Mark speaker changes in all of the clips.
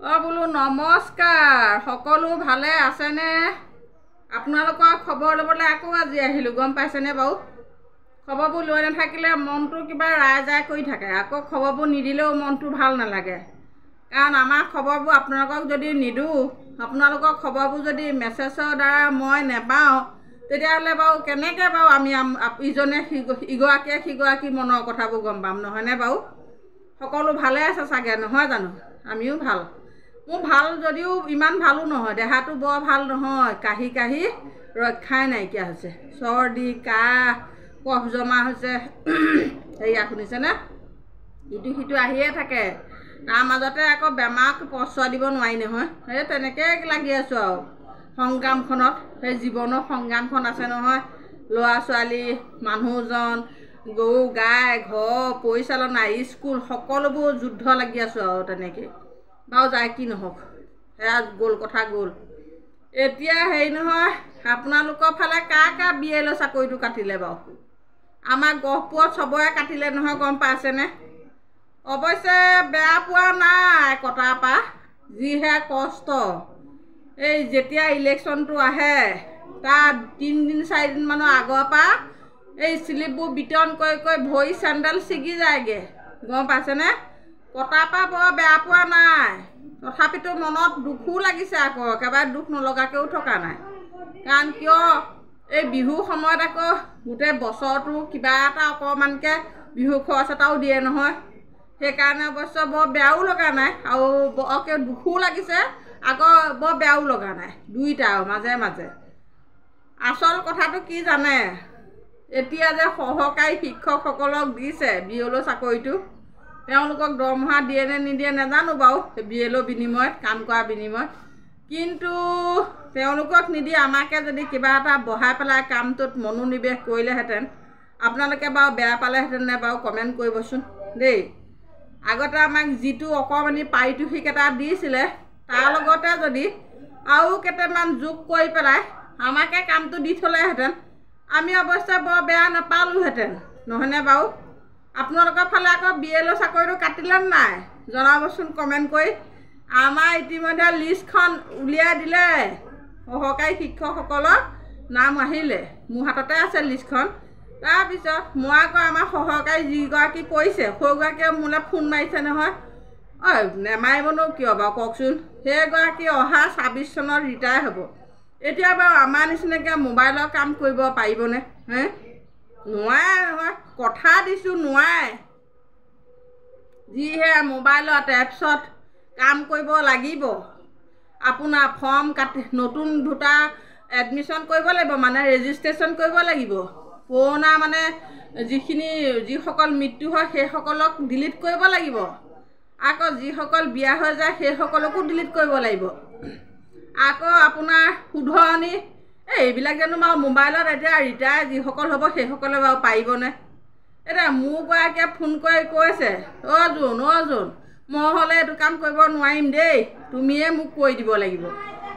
Speaker 1: বোলো নমস্কাৰ। সকলো ভালে আছেনে? আপোনালোকৰ খবৰ ল'বলৈ আকৌ আজি আহিলোঁ, গম পাইছেনে বাৰু? খবৰবোৰ লৈ নাথাকিলে মনটো কিবা ৰাইজাই কৰি থাকে। আকৌ খবৰবোৰ নিদিলেও মনটো ভাল নালাগে। কাৰণ আমাৰ খবৰবোৰ আপোনালোকক যদি নিদিওঁ, আপোনালোকৰ খবৰবোৰ যদি মেছেজৰ দ্বাৰা মই নেপাওঁ, তেতিয়াহ'লে বাৰু কেনেকৈ বাৰু আমি ইজনে ইগৰাকীয়ে সিগৰাকী মনৰ কথাবোৰ গম পাম, নহয়নে বাৰু? সকলো ভালে আছে চাগে, নহয় জানো? আমিও ভাল। মোৰ ভাল যদিও ইমান ভালো নহয়, দেহাটো বৰ ভাল নহয়। কাহি কাহি ৰক্ষাই নাইকিয়া হৈছে। চৰ্দি, কাহ, কফ জমা হৈছে। সেয়া শুনিছেনে? ইটো সিটো আহিয়ে থাকে। তাৰ মাজতে আকৌ বেমাৰক প্ৰশ্ৰয় দিব নোৱাৰি নহয়। সেই তেনেকৈ লাগি আছোঁ আৰু সংগ্ৰামখনত। সেই জীৱনৰ সংগ্ৰামখন আছে নহয়। ল'ৰা ছোৱালী, মানুহজন, গৰু গাই, ঘৰ পৰিচালনা, স্কুল, সকলোবোৰ যুদ্ধ লাগি আছোঁ আৰু তেনেকৈ। বাৰু যায় কি নহওক, সেয়া গ'ল কথা গ'ল। এতিয়া হেৰি নহয়, আপোনালোকৰ ফালে কাৰ BLO চাকৰিটো কাটিলে বাৰু? আমাৰ গহপুৰত চবৰে কাটিলে নহয়, গম পাইছেনে? অৱশ্যে বেয়া পোৱা নাই কটাৰ পৰা। যিহে কষ্ট। এই যেতিয়া ইলেকশ্যনটো আহে তাৰ 3 দিন 4 দিনমানৰ আগৰ পৰা এই শ্লিপবোৰ বিতৰণ কৰি কৰি ভৰি চেণ্ডেল ছিগি যায়গৈ, গম পাইছেনে? কটাৰ পৰা বৰ বেয়া পোৱা নাই। তথাপিতো মনত দুখো লাগিছে। আকৌ একেবাৰে দুখ নলগাকৈও থকা নাই। কাৰণ কিয়, এই বিহুৰ সময়ত আকৌ গোটেই বছৰটো কিবা এটা অকণমানকৈ বিহু খৰচ এটাও দিয়ে নহয়। সেইকাৰণে অৱশ্য বৰ বেয়াও লগা নাই আৰু বৰকৈ দুখো লাগিছে, আকৌ বৰ বেয়াও লগা নাই। দুইটা আৰু মাজে মাজে। আচল কথাটো কি জানে? এতিয়া যে সহকাৰী শিক্ষকসকলক দিছে BLO চাকৰিটো, তেওঁলোকক দৰমহা দিয়ে নে নিদিয়ে নাজানো বাৰু, BLO বিনিময়ত, কাম কৰা বিনিময়ত। কিন্তু তেওঁলোকক নিদি আমাকে যদি কিবা এটা বঢ়াই পেলাই কামটোত মনোনিৱেশ কৰিলেহেঁতেন, আপোনালোকে বাৰু বেয়া পালেহেঁতেন নে বাৰু? কমেণ্ট কৰিবচোন দেই। আগতে আমাক যিটো অকণমানি পাৰিতোষিক এটা দিছিলে, তাৰ লগতে যদি আৰু কেইটামান যোগ কৰি পেলাই আমাকে কামটো দি থ'লেহেঁতেন, আমি অৱশ্যে বৰ বেয়া নাপালোঁহেঁতেন, নহয়নে বাৰু? আপোনালোকৰ ফালে আকৌ BLO চাকৰিটো কাটিলে নাই? জনাবচোন কমেণ্ট কৰি। আমাৰ ইতিমধ্যে লিষ্টখন উলিয়াই দিলে। সহকাৰী শিক্ষকসকলৰ নাম আহিলে, মোৰ হাততে আছে লিষ্টখন। তাৰপিছত মই আকৌ আমাৰ সহকাৰী যিগৰাকী কৰিছে, সেইগৰাকীয়ে মোলৈ ফোন মাৰিছে নহয়। নেমাৰিবনো কিয় বাৰু কওকচোন? সেইগৰাকী অহা 26 চনত ৰিটায়াৰ হ'ব। এতিয়া বাৰু আমাৰ নিচিনাকৈ মোবাইলৰ কাম কৰিব পাৰিবনে? নোৱাৰে নহয়। কথা দিছোঁ নোৱাৰে। যিহে মোবাইলত এপছত কাম কৰিব লাগিব। আপোনাৰ ফৰ্ম কাটি নতুন দুটা এডমিশ্যন কৰিব লাগিব, মানে ৰেজিষ্ট্ৰেশ্যন কৰিব লাগিব। পুৰণা মানে যিসকল মৃত্যু হয় সেইসকলক ডিলিট কৰিব লাগিব। আকৌ যিসকল বিয়া হৈ যায় সেইসকলকো ডিলিট কৰিব লাগিব। আকৌ আপোনাৰ শুধৰণি, এইবিলাক জানো বাৰু মোবাইলত এতিয়া ৰিটায়াৰ যিসকল হ'ব সেইসকলে বাৰু পাৰিবনে? এতিয়া মোৰ গৰাকীয়ে ফোন কৰি কৈছে, জোন মই হ'লে এইটো কাম কৰিব নোৱাৰিম দেই, তুমিয়ে মোক কৰি দিব লাগিব।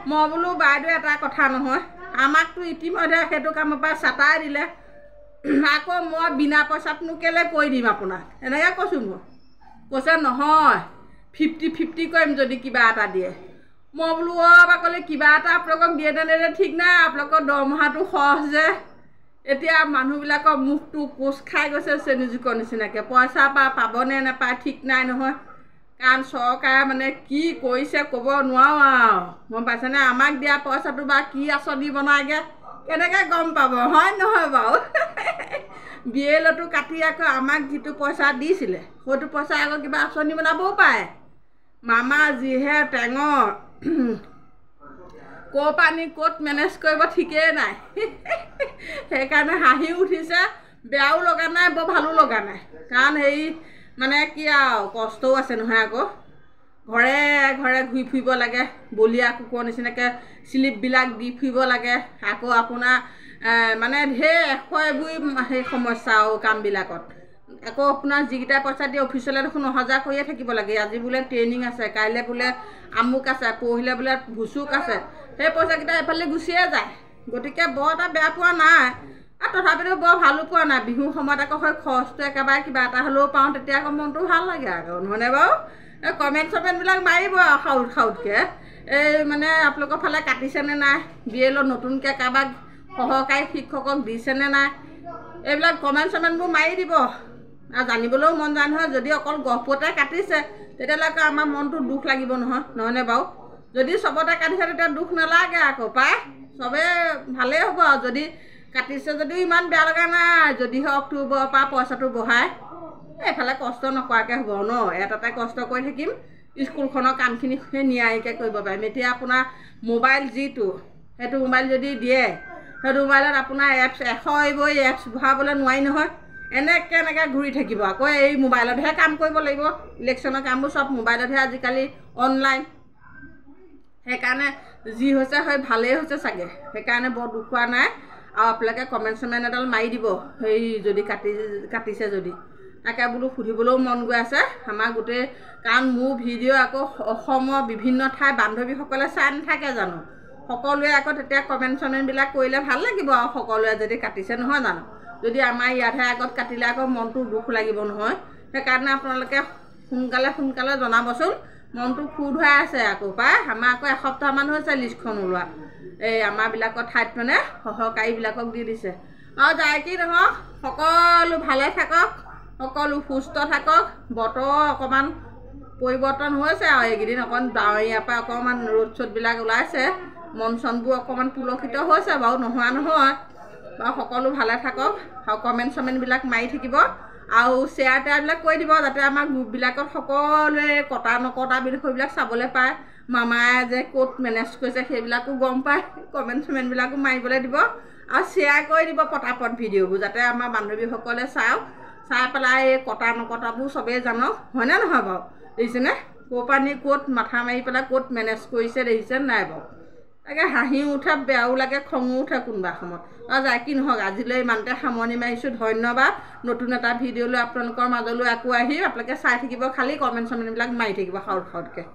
Speaker 1: মই বোলো বাইদেউ এটা কথা নহয়, আমাকতো ইতিমধ্যে সেইটো কামৰ পৰা চাটাই দিলে। আকৌ মই বিনা পইচাতনো কেলৈ কৰি দিম আপোনাক? এনেকৈ কৈছোঁ মই। কৈছে নহয় 50-50 কৰিম যদি কিবা এটা দিয়ে। মই বোলো বাকলি কিবা এটা আপোনালোকক দিয়ে নে নিদিয়ে ঠিক নাই, আপোনালোকৰ দৰমহাটো সহজ যে। এতিয়া মানুহবিলাকৰ মুখটো কোচ খাই গৈছে চেনিজোকৰ নিচিনাকৈ। পইচা পাবনে নাপায় ঠিক নাই নহয়। কাৰণ চৰকাৰে মানে কি কৰিছে ক'ব নোৱাৰোঁ আৰু, গম পাইছেনে? আমাক দিয়া পইচাটো বা কি আঁচনি বনায়গৈ, কেনেকৈ গম পাব, হয় নহয় বাৰু? BLOটো কাটি আকৌ আমাক যিটো পইচা দিছিলে, সেইটো পইচা আকৌ কিবা আঁচনি বনাবও পাৰে। মামা যিহে টেঙৰ, ক'ৰ পৰা নি ক'ত মেনেজ কৰিব ঠিকেই নাই। সেইকাৰণে হাঁহিও উঠিছে, বেয়াও লগা নাই, বৰ ভালো লগা নাই। কাৰণ হেৰি মানে কি আৰু কষ্টও আছে নহয়। আকৌ ঘৰে ঘৰে ঘূৰি ফুৰিব লাগে, বলীয়া কুকুৰৰ নিচিনাকৈ শ্লিপবিলাক দি ফুৰিব লাগে। আকৌ আপোনাৰ মানে ঢেৰ এইবোৰ সেই সমস্যা আৰু কামবিলাকত। আকৌ আপোনাৰ যিকেইটা পইচা দিয়ে অফিচলৈ দেখোন অহা যোৱা কৰিয়ে থাকিব লাগে। আজি বোলে ট্ৰেইনিং আছে, কাইলৈ বোলে আমুক আছে, পৰহিলৈ বোলে ভুচুক আছে। সেই পইচাকেইটা এফালে গুচিয়ে যায়। গতিকে বৰ এটা বেয়া পোৱা নাই, আৰু তথাপিতো বৰ ভালো পোৱা নাই। বিহুৰ সময়ত আকৌ সেই খৰচটো একেবাৰে কিবা এটা হ'লেও পাওঁ, তেতিয়া আকৌ মনটো ভাল লাগে আকৌ, নহয়নে বাৰু? কমেণ্ট চমেণ্টবিলাক মাৰিব আৰু সাউট সাউটকৈ এই মানে আপোনালোকৰ ফালে কাটিছেনে নাই BLOত নতুনকৈ কাৰোবাক সহকাৰী শিক্ষকক দিছেনে নাই এইবিলাক কমেণ্ট চমেণ্টবোৰ মাৰি দিব আৰু জানিবলৈও মন যায় নহয় যদি অকল গহপুৰতে কাটিছে তেতিয়াহ'লে আকৌ আমাৰ মনটো দুখ লাগিব নহয়নে বাৰু যদি চবতে কাটিছে তেতিয়া দুখ নালাগে আকৌ পায় চবেই ভালেই হ'ব আৰু যদি কাটিছে যদিও ইমান বেয়া লগা নাই যদিহে অক্টোবৰৰ পৰা পইচাটো বঢ়ায় এইফালে কষ্ট নকৰাকৈ হ'ব ন এটাতে কষ্ট কৰি থাকিম স্কুলখনৰ কামখিনি নিয়াৰিকৈ কৰিব পাৰিম এতিয়া আপোনাৰ মোবাইল যিটো সেইটো মোবাইল যদি দিয়ে সেইটো মোবাইলত আপোনাৰ এপছ 100 এইবোৰ এপছ ভৰাবলৈ নোৱাৰি নহয় এনেকৈ ঘূৰি থাকিব আকৌ এই মোবাইলতহে কাম কৰিব লাগিব ইলেকশ্যনৰ কামবোৰ চব মোবাইলতহে আজিকালি অনলাইন সেইকাৰণে যি হৈছে হয় ভালেই হৈছে চাগে সেইকাৰণে বৰ দুখ হোৱা নাই আৰু আপোনালোকে কমেণ্ট চমেণ্ট এডাল মাৰি দিব সেই যদি কাটিছে যদি তাকে বোলো সুধিবলৈও মন গৈ আছে আমাৰ গোটেই কাৰণ মোৰ ভিডিঅ' আকৌ অসমৰ বিভিন্ন ঠাই বান্ধৱীসকলে চাই নাথাকে জানো সকলোৱে আকৌ তেতিয়া কমেণ্ট চমেণ্টবিলাক কৰিলে ভাল লাগিব আৰু সকলোৱে যদি কাটিছে নহয় জানো যদি আমাৰ ইয়াতহে আগত কাটিলে আকৌ মনটো দুখ লাগিব নহয় সেইকাৰণে আপোনালোকে সোনকালে জনাবচোন মনটো খুদ হৈ আছে আকৌ পায় আমাৰ আকৌ এসপ্তাহমান হৈছে লিষ্টখন ওলোৱা এই আমাৰবিলাকৰ ঠাইত মানে সহকাৰীবিলাকক দি দিছে আৰু যায় কি নহওক সকলো ভালে থাকক সকলো সুস্থ থাকক বতৰ অকণমান পৰিৱৰ্তন হৈছে আৰু এইকেইদিন অকণ ডাৱৰীয়াৰ পৰা অকণমান ৰ'দ চ'দবিলাক ওলাইছে মন চনবোৰ অকণমান পুলকিত হৈছে বাৰু নোহোৱা নহয় বাৰু সকলো ভালে থাকক আৰু কমেণ্ট চমেণ্টবিলাক মাৰি থাকিব আৰু শ্বেয়াৰ টেয়াৰবিলাক কৰি দিব যাতে আমাৰ গ্ৰুপবিলাকত সকলোৱে কটা নকটা বিষয়বিলাক চাবলৈ পায় মামাই যে ক'ত মেনেজ কৰিছে সেইবিলাকো গম পায় কমেণ্ট চমেণ্টবিলাকো মাৰিবলৈ দিব আৰু শ্বেয়াৰ কৰি দিব পটাপট ভিডিঅ'বোৰ যাতে আমাৰ বান্ধৱীসকলে চাওক চাই পেলাই এই কটা নকটাবোৰ চবেই জানক হয়নে নহয় বাৰু দেখিছেনে ক'ৰ পৰা নি ক'ত মাথা মাৰি পেলাই ক'ত মেনেজ কৰিছে দেখিছে নাই বাৰু তাকে হাঁহিও উঠে বেয়াও লাগে খঙো উঠে কোনোবা সময়ত আৰু যায় কি নহওক আজিলৈ ইমানতে সামৰণি মাৰিছোঁ ধন্যবাদ নতুন এটা ভিডিঅ' লৈ আপোনালোকৰ মাজলৈ আকৌ আহি আপোনালোকে চাই থাকিব খালি কমেণ্ট চমেণ্টবিলাক মাৰি থাকিব সাউতকৈ